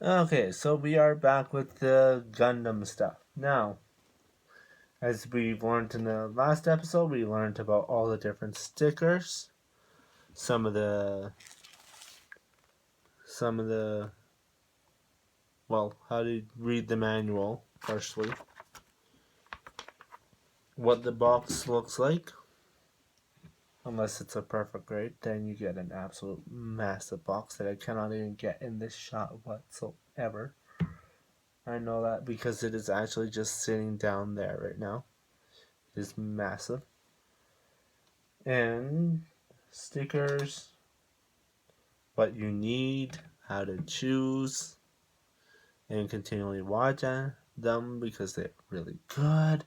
Okay, so we are back with the Gundam stuff. Now, as we've learned in the last episode, we learned about all the different stickers, some of the, well, how to read the manual, firstly, what the box looks like. Unless it's a perfect grade, then you get an absolute massive box that I cannot even get in this shot whatsoever. I know that because it is actually just sitting down there right now. It is massive. And stickers, what you need, how to choose, and continually watch them because they're really good.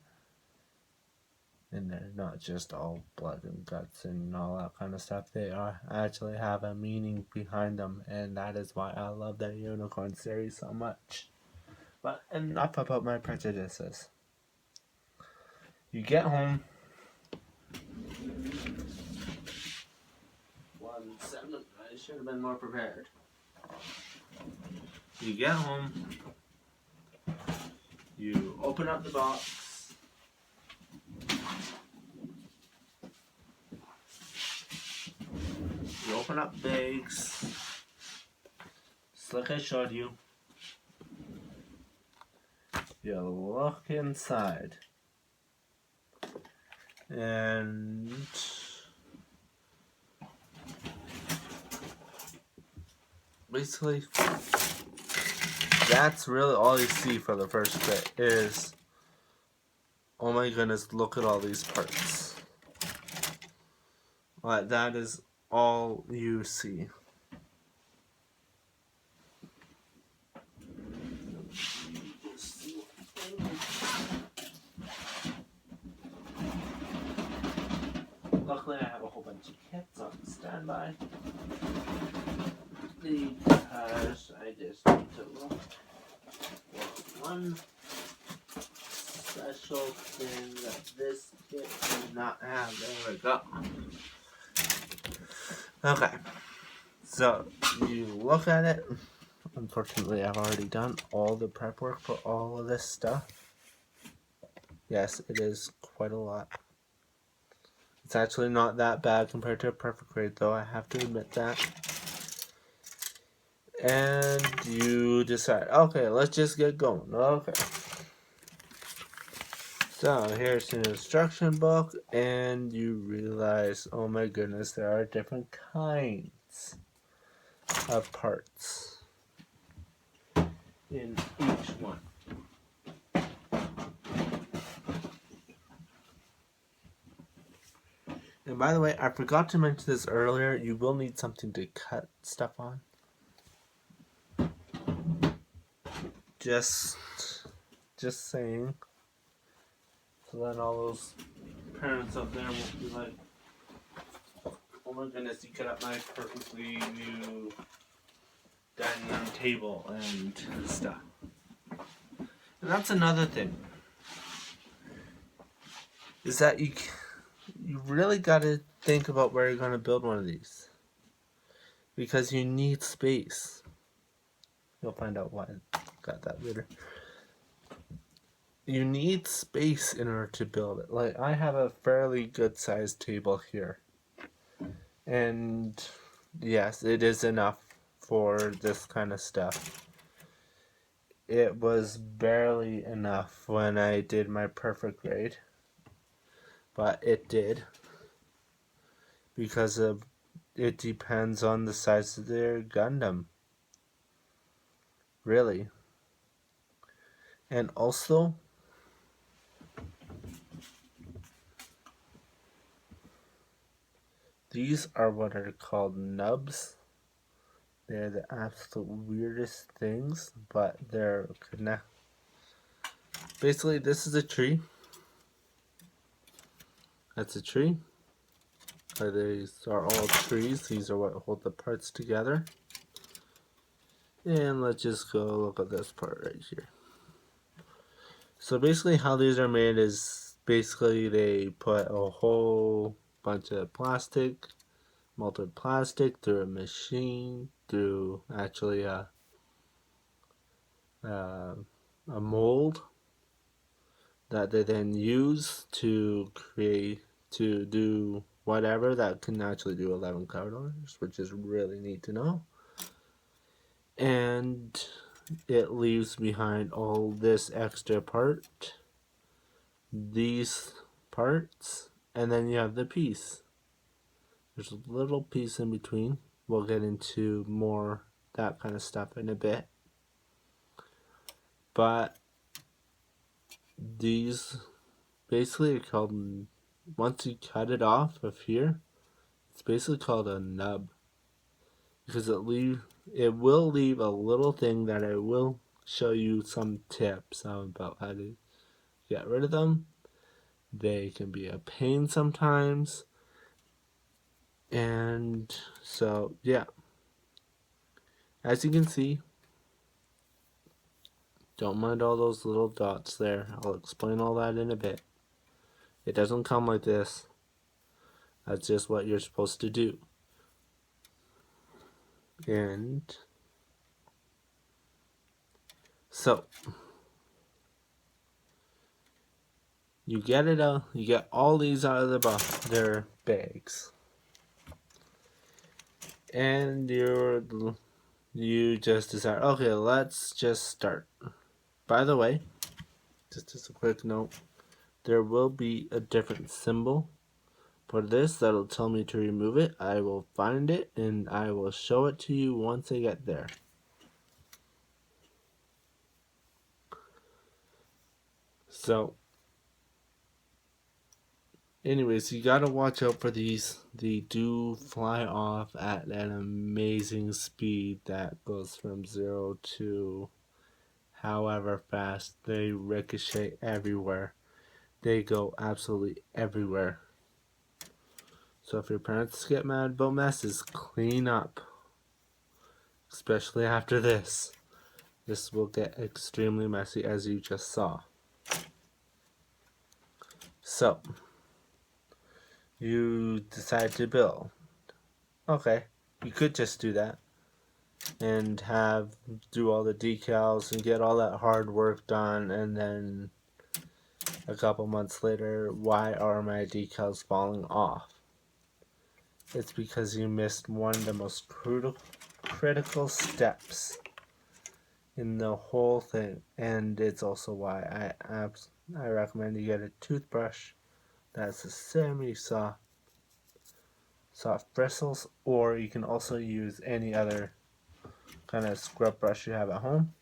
And they're not just all blood and guts and all that kind of stuff. They actually have a meaning behind them, and that is why I love that Unicorn series so much. But enough about my prejudices. You get home. 1-7. I should have been more prepared. You get home. You open up the box. You open up bags. Just like I showed you. You look inside. And basically, that's really all you see for the first bit is, oh my goodness, look at all these parts. Like, that is all you see. Luckily, I have a whole bunch of kits on standby. Because I just need to look for one special thing that this kit does not have. There we go. Okay. So, you look at it. Unfortunately, I've already done all the prep work for all of this stuff. Yes, it is quite a lot. It's actually not that bad compared to a perfect grade, though, I have to admit that. And you decide, okay, let's just get going. Okay. So, here's an instruction book, and you realize, oh my goodness, there are different kinds of parts in each one. And by the way, I forgot to mention this earlier, you will need something to cut stuff on. Just saying. So then all those parents up there will be like, oh my goodness, you cut up my perfectly new dining room table and stuff. And that's another thing. Is that you really got to think about where you're going to build one of these. Because you need space. You'll find out why I got that later. You need space in order to build it. Like, I have a fairly good sized table here. And yes, it is enough for this kind of stuff. It was barely enough when I did my perfect grade. But it did. Because it depends on the size of their Gundam. Really. And also, these are what are called nubs. They're the absolute weirdest things, but they're connect. Basically, this is a tree. That's a tree. These are all trees. These are what hold the parts together. And let's just go look at this part right here. So basically how these are made is basically they put a whole bunch of plastic, melted plastic through a machine, through actually a mold that they then use to do whatever that can actually do 11 colors, which is really neat to know. And it leaves behind all this extra part, these parts, and then you have the piece. There's a little piece in between. We'll get into more that kind of stuff in a bit. But these basically are called, once you cut it off of here, it's basically called a nub. Because it will leave a little thing that I will show you some tips about how to get rid of them. They can be a pain sometimes. And so, yeah. As you can see, don't mind all those little dots there. I'll explain all that in a bit. It doesn't come like this. That's just what you're supposed to do. And so you get it out. You get all these out of their bags, and you just decide, okay, let's just start. By the way, just as a quick note, there will be a different symbol for this that'll tell me to remove it. I will find it and I will show it to you once I get there. So anyways, you gotta watch out for these. They do fly off at an amazing speed that goes from 0 to however fast. They ricochet everywhere. They go absolutely everywhere. So if your parents get mad about messes, clean up. Especially after this. This will get extremely messy, as you just saw. So you decide to build. Okay, you could just do that and do all the decals and get all that hard work done, and then a couple months later, why are my decals falling off? It's because you missed one of the most critical steps in the whole thing, and it's also why I recommend you get a toothbrush that's a semi-soft bristles, or you can also use any other kind of scrub brush you have at home,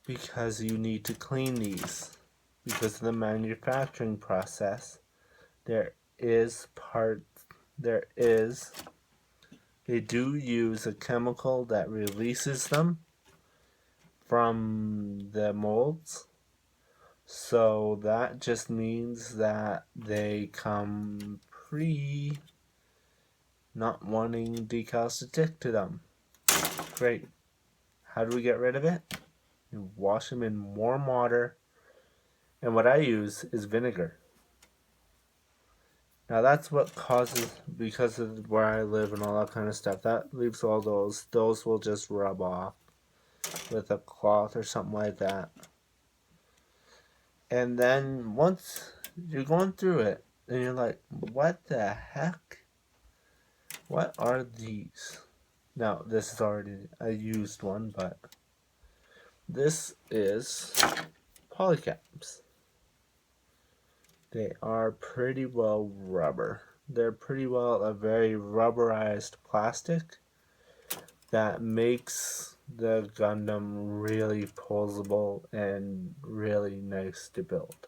because you need to clean these. Because of the manufacturing process, they do use a chemical that releases them from the molds. So that just means that they come not wanting decals to stick to them. Great. How do we get rid of it? You wash them in warm water, and what I use is vinegar. Now that's what causes, because of where I live and all that kind of stuff, that leaves all those will just rub off with a cloth or something like that. And then once you're going through it, and you're like, what the heck? What are these? Now, this is already a used one, but this is polycaps. They are pretty well rubber. They're pretty well a very rubberized plastic that makes the Gundam really posable and really nice to build.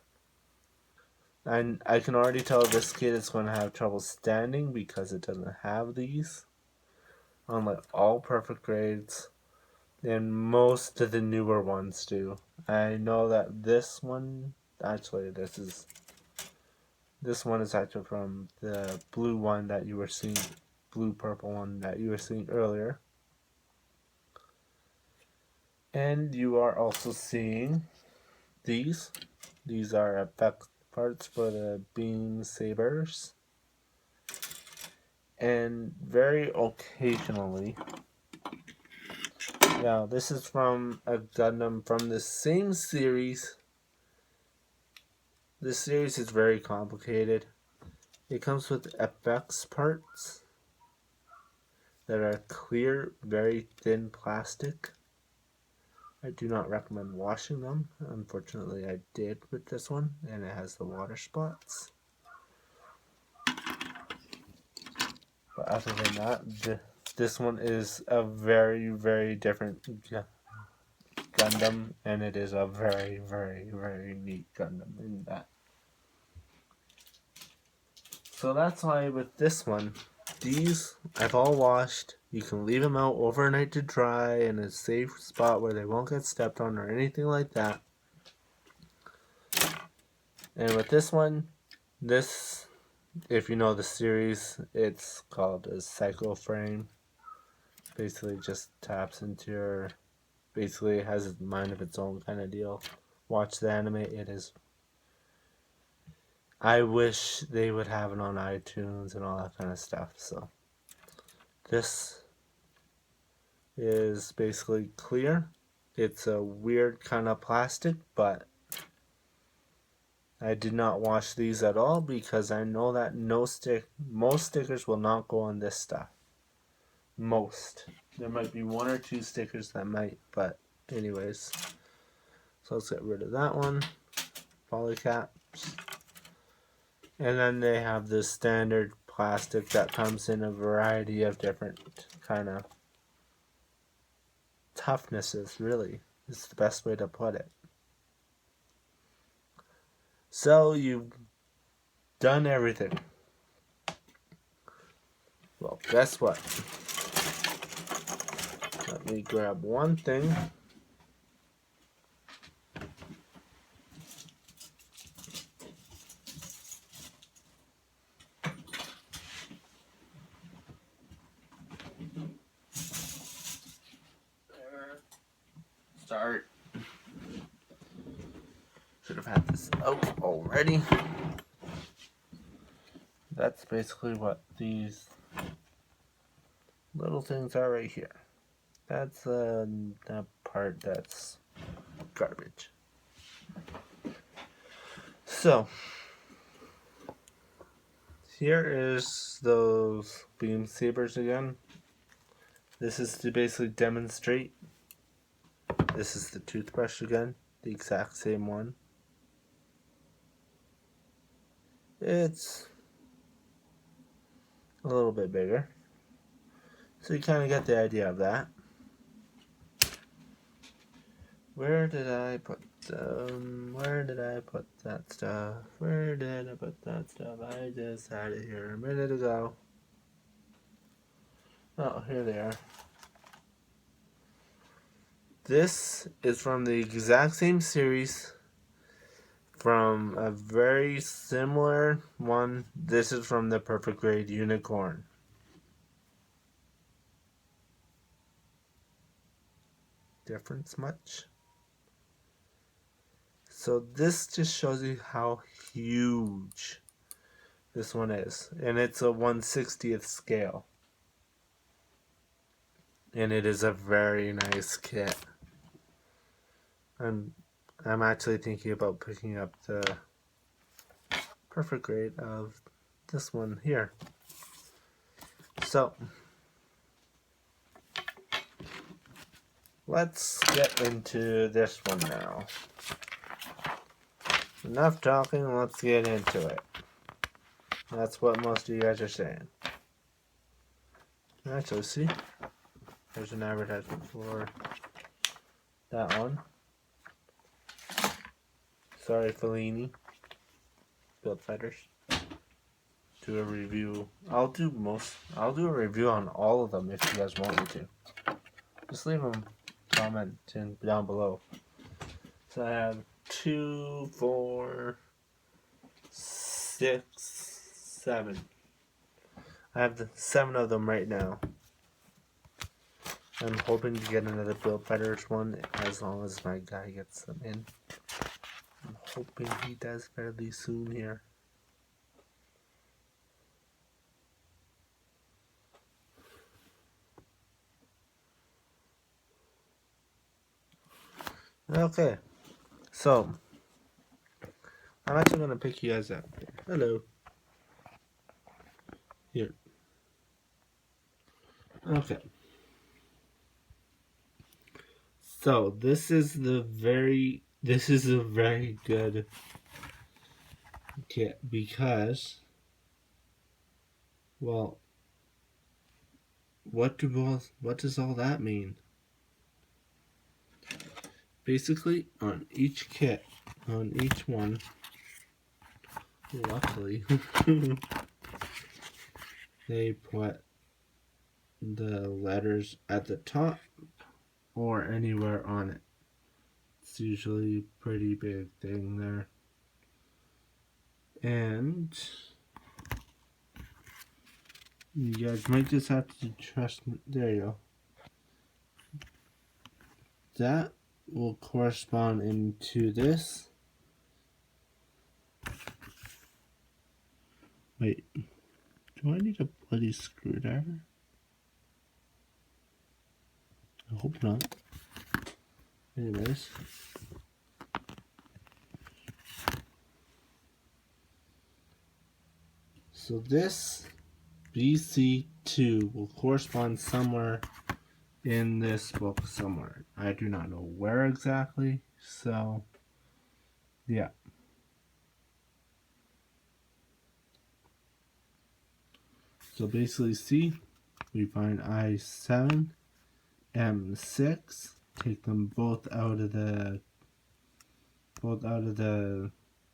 And I can already tell this kid is going to have trouble standing because it doesn't have these. Unlike all perfect grades, and most of the newer ones do. I know that this one, actually, this one is actually from the blue one that you were seeing, blue-purple one that you were seeing earlier. And you are also seeing these. These are effect parts for the beam sabers. And very occasionally, Now, this is from a Gundam from the same series. This series is very complicated. It comes with FX parts that are clear, very thin plastic. I do not recommend washing them. Unfortunately, I did with this one, and it has the water spots. But other than that, this one is a very, very different Gundam, and it is a very, very, very neat Gundam in that. So that's why with this one, these I've all washed. You can leave them out overnight to dry in a safe spot where they won't get stepped on or anything like that. And with this one, this, if you know the series, it's called a cycle frame. Basically just taps into your, basically it has a mind of its own kind of deal. Watch the anime, it is, I wish they would have it on iTunes and all that kind of stuff. So this is basically clear. It's a weird kind of plastic, but I did not wash these at all because I know that most stickers will not go on this stuff. Most. There might be one or two stickers that might, but anyways. So let's get rid of that one. Polycaps. And then they have this standard plastic that comes in a variety of different kind of toughnesses, really. Is the best way to put it. So you've done everything. Well, guess what? Let me grab one thing. Start. Should have had this out already. That's basically what these little things are right here. That's the part that's garbage. So, here is those beam sabers again. This is to basically demonstrate. This is the toothbrush again, the exact same one. It's a little bit bigger. So you kind of get the idea of that. Where did I put where did I put that stuff? Where did I put that stuff? I just had it here a minute ago. Oh, here they are. This is from the exact same series, from a very similar one. This is from the Perfect Grade Unicorn. Difference much? So this just shows you how huge this one is. And it's a 1/60th scale. And it is a very nice kit. I'm actually thinking about picking up the Perfect Grade of this one here. So let's get into this one now. Enough talking, let's get into it. That's what most of you guys are saying. Actually, see? There's an advertisement for that one. Sorry, Fellini. Build Fighters. Do a review. I'll do a review on all of them if you guys want me to. Just leave them commenting down below. So I have 2, 4, 6, 7. I have 7 of them right now. I'm hoping to get another Build Fighters one as long as my guy gets them in. I'm hoping he does fairly soon here. Okay, so I'm actually gonna pick you guys up. Hello. Here. Okay. So this is a very good kit because, well, what does all that mean? Basically, on each kit, on each one, luckily, they put the letters at the top or anywhere on it. It's usually a pretty big thing there. And you guys might just have to trust me. There you go. That will correspond into this. Wait, do I need a bloody screwdriver? I hope not. Anyways. So this BC2 will correspond somewhere in this book somewhere. I do not know where exactly, so yeah. So basically C, we find I7, M6, take them both out of the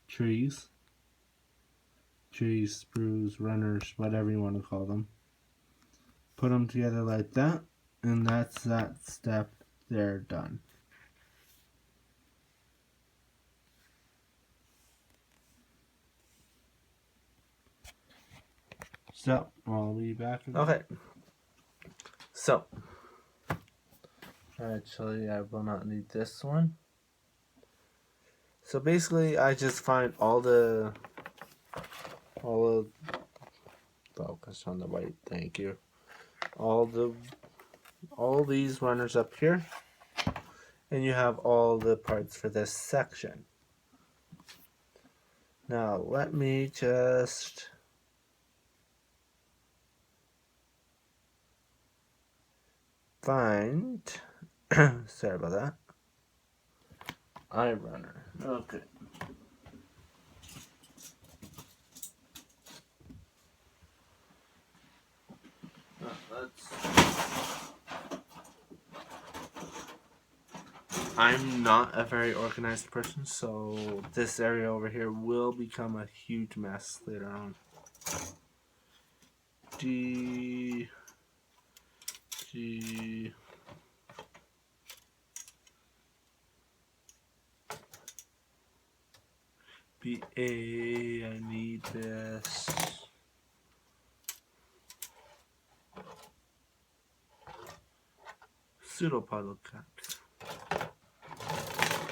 trees, sprues, runners, whatever you want to call them. Put them together like that, and that's that step. They're done. So I'll be back. Okay. So actually, I will not need this one. So basically, I just find all focus on the white. Thank you. All these runners up here, and you have all the parts for this section. Now let me just find. Sorry about that. Eye runner. Okay. I'm not a very organized person, so this area over here will become a huge mess later on. G B A. I need this. Pseudo polycaps.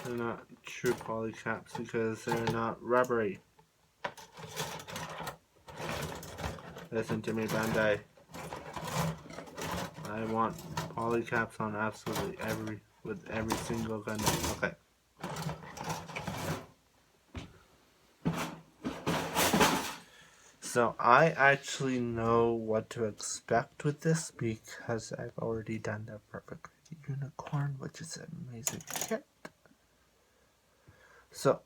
They're not true polycaps because they're not rubbery. Listen to me, Bandai. I want polycaps on absolutely with every single Gundam. Okay. So I actually know what to expect with this because I've already done the Perfect Unicorn, which is an amazing kit. So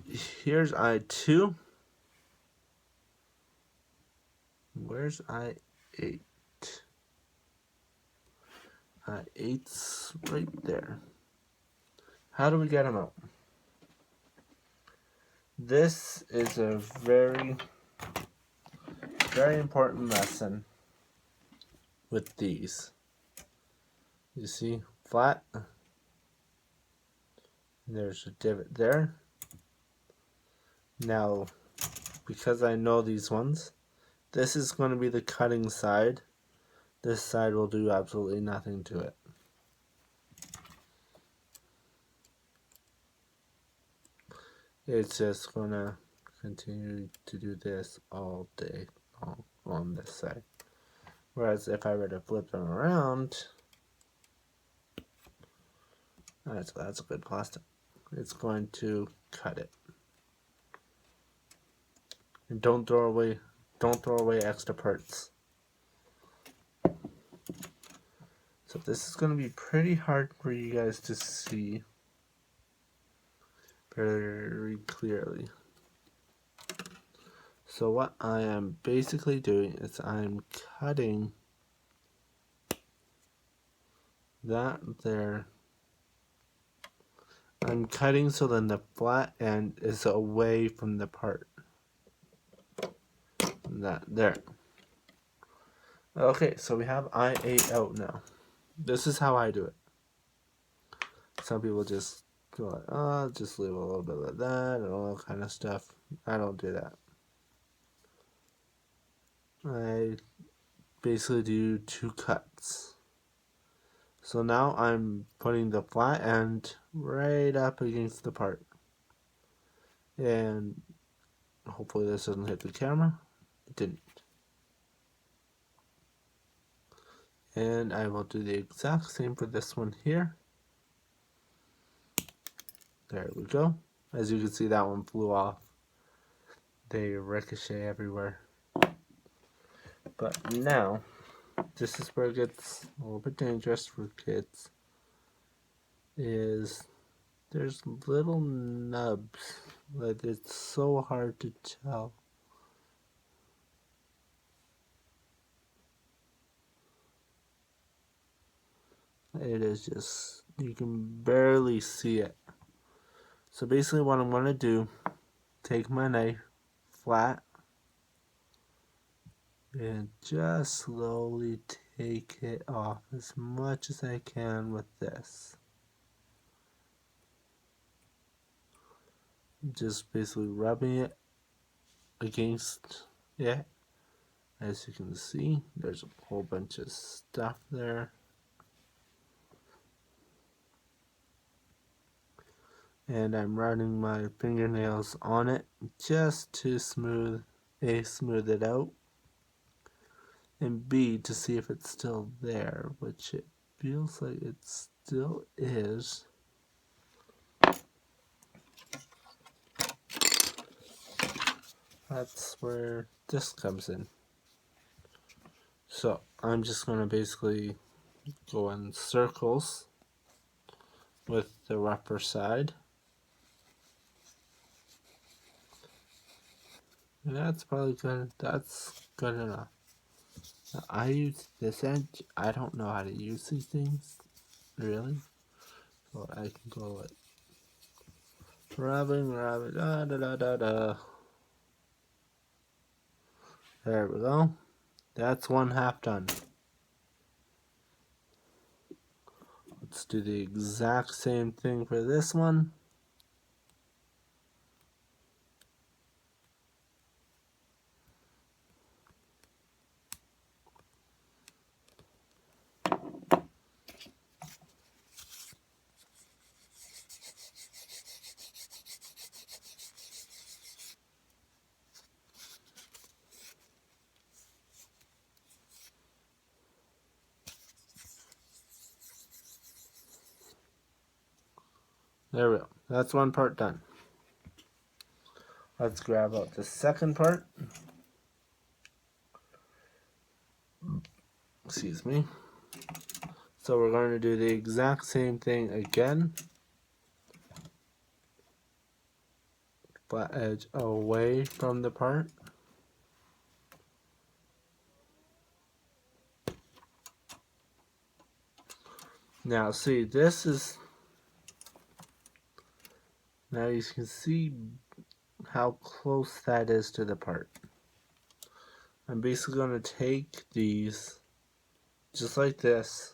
here's I2. Where's I8? I8's right there. How do we get them out? This is a very, very important lesson with these. You see, flat. There's a divot there. Now, because I know these ones, this is going to be the cutting side. This side will do absolutely nothing to it. It's just going to continue to do this all day long on this side. Whereas if I were to flip them around, Alright, so that's a good plastic. It's going to cut it. And don't throw away extra parts. So this is going to be pretty hard for you guys to see very clearly. So what I am basically doing is I'm cutting that there. I'm cutting so then the flat end is away from the part. That there. Okay, so we have I8 out now. This is how I do it. Some people just go like, oh, just leave a little bit like that and all that kind of stuff. I don't do that. I basically do 2 cuts. So now I'm putting the flat end right up against the part. And hopefully this doesn't hit the camera. It didn't. And I will do the exact same for this one here. There we go. As you can see, that one flew off. They ricochet everywhere. But now, this is where it gets a little bit dangerous for kids. Is there's little nubs that it's so hard to tell. It is just, you can barely see it. So basically what I'm going to do, take my knife flat and just slowly take it off as much as I can with this. Just basically rubbing it against it. As you can see, there's a whole bunch of stuff there. And I'm running my fingernails on it just to smooth it out, and B, to see if it's still there, which it feels like it still is. That's where this comes in. So I'm just going to basically go in circles with the rougher side. And that's probably good. That's good enough. Now, I use this edge. I don't know how to use these things, really. So I can go like rubbing, da da da da da. There we go. That's 1/2 done. Let's do the exact same thing for this one. There we go. That's one part done. Let's grab out the second part. Excuse me. So we're going to do the exact same thing again. Flat edge away from the part. Now see, this is, now you can see how close that is to the part. I'm basically going to take these just like this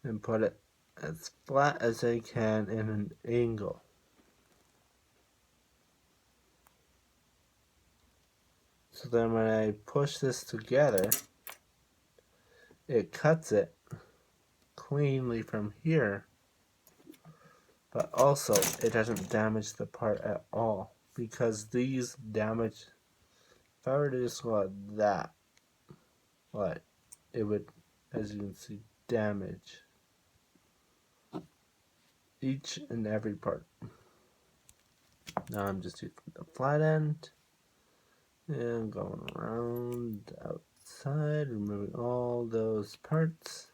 and put it as flat as I can in an angle. So then when I push this together, it cuts it cleanly from here, but also it doesn't damage the part at all, because these damage, if I were to just go like that, what it would, as you can see, damage. each and every part. Now I'm just using the flat end and going around outside, removing all those parts.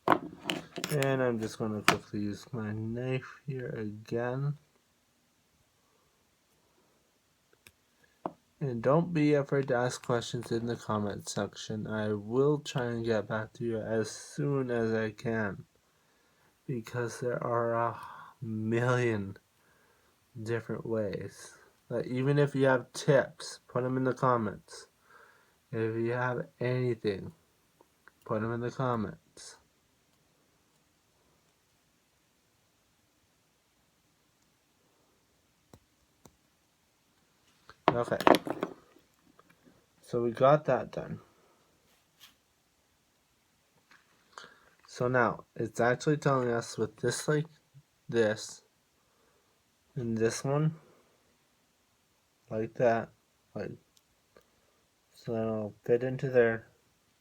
And I'm just going to quickly use my knife here again. And don't be afraid to ask questions in the comment section. I will try and get back to you as soon as I can, because there are a million different ways. But even if you have tips, put them in the comments. If you have anything, put them in the comments. Okay, so we got that done. So now it's actually telling us with this like this and this one like that, like so it'll fit into there.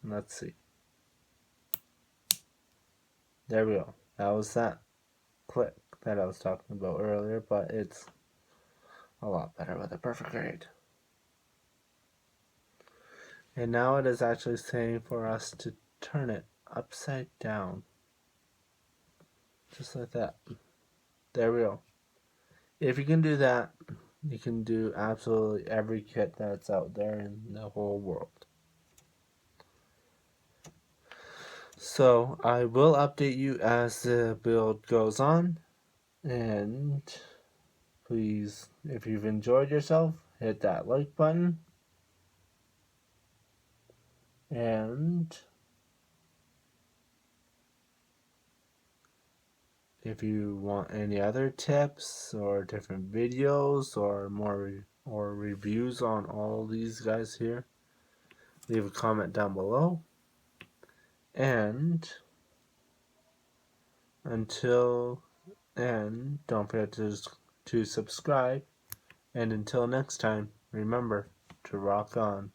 Let's see. There we go. That was that click that I was talking about earlier, but it's a lot better with a perfect grade. And now it is actually saying for us to turn it upside down. Just like that. There we go. If you can do that, you can do absolutely every kit that's out there in the whole world. So I will update you as the build goes on, and please, if you've enjoyed yourself, hit that like button, and if you want any other tips or different videos or more or reviews on all these guys here, leave a comment down below. And until then, don't forget to subscribe. And until next time, remember to rock on.